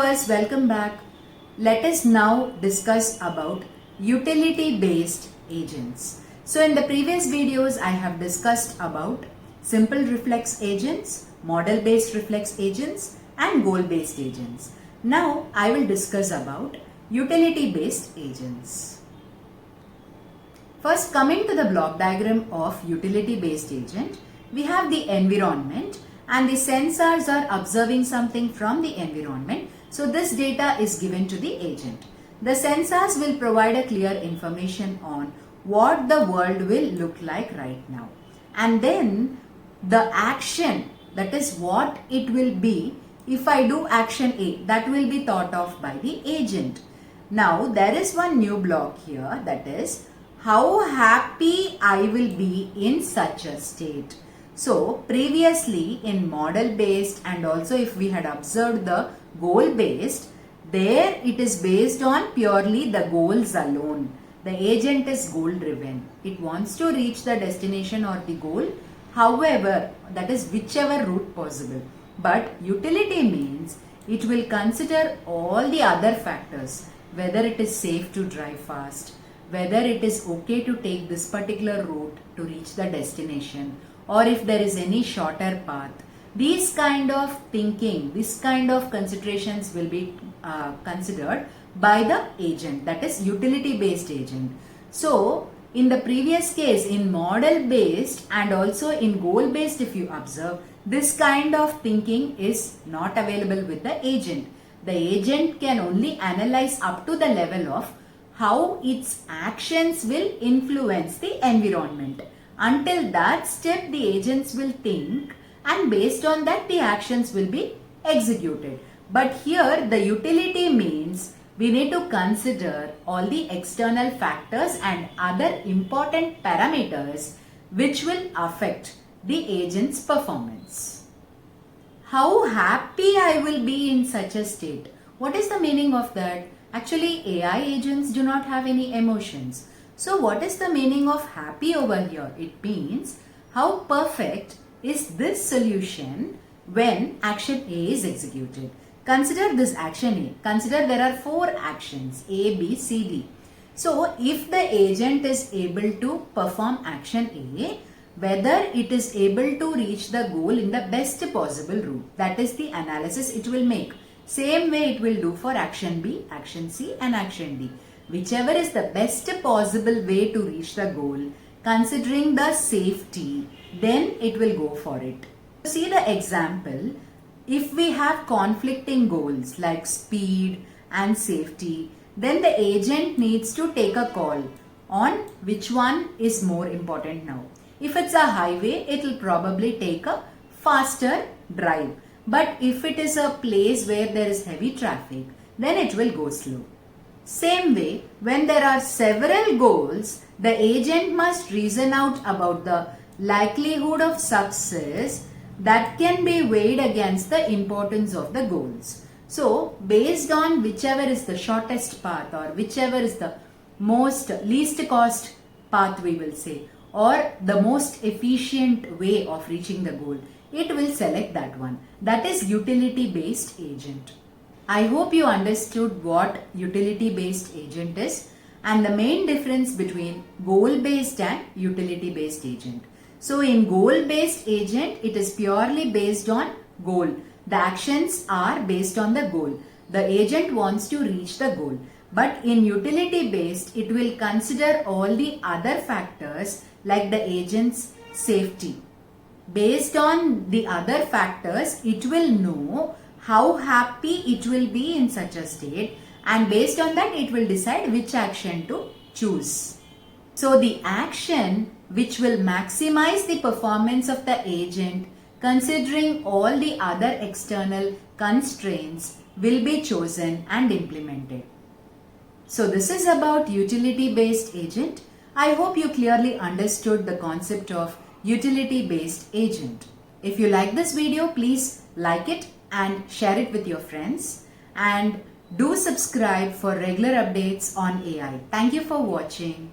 viewers, welcome back. Let us now discuss about utility-based agents. So in the previous videos, I have discussed about simple reflex agents, model-based reflex agents and goal-based agents. Now I will discuss about utility-based agents. First, coming to the block diagram of utility-based agent, we have the environment and the sensors are observing something from the environment. So this data is given to the agent. The sensors will provide a clear information on what the world will look like right now. And then the action, that is what it will be if I do action A, that will be thought of by the agent. Now there is one new block here, that is how happy I will be in such a state. So previously in model based and also if we had observed the goal based, there it is based on purely the goals alone. The agent is goal driven. It wants to reach the destination or the goal, however, that is whichever route possible. But utility means it will consider all the other factors, whether it is safe to drive fast, whether it is okay to take this particular route to reach the destination, or if there is any shorter path. These kind of thinking, this kind of considerations will be considered by the agent, that is utility based agent. So in the previous case, in model based and also in goal based, if you observe, this kind of thinking is not available with the agent. The agent can only analyze up to the level of how its actions will influence the environment. Until that step, the agents will think and based on that the actions will be executed. But here the utility means we need to consider all the external factors and other important parameters which will affect the agent's performance. How happy I will be in such a state. What is the meaning of that? Actually, AI agents do not have any emotions. So what is the meaning of happy over here? It means how perfect is this solution when action A is executed. Consider this action A. Consider there are 4 actions A, B, C, D. So if the agent is able to perform action A, whether it is able to reach the goal in the best possible route, that is the analysis it will make. Same way it will do for action B, action C and action D. Whichever is the best possible way to reach the goal, considering the safety, then it will go for it. See the example, if we have conflicting goals like speed and safety, then the agent needs to take a call on which one is more important now. If it's a highway, it will probably take a faster drive. But if it is a place where there is heavy traffic, then it will go slow. Same way, when there are several goals, the agent must reason out about the likelihood of success that can be weighed against the importance of the goals. So, based on whichever is the shortest path or whichever is the least cost path, we will say, or the most efficient way of reaching the goal, it will select that one. That is utility based agent. I hope you understood what utility based agent is and the main difference between goal based and utility based agent. So in goal based agent, it is purely based on goal. The actions are based on the goal. The agent wants to reach the goal. But in utility based, it will consider all the other factors like the agent's safety. Based on the other factors, it will know how happy it will be in such a state, and based on that it will decide which action to choose. So the action which will maximize the performance of the agent considering all the other external constraints will be chosen and implemented. So this is about utility based agent. I hope you clearly understood the concept of utility based agent. If you like this video, please like it and share it with your friends, and do subscribe for regular updates on AI. Thank you for watching.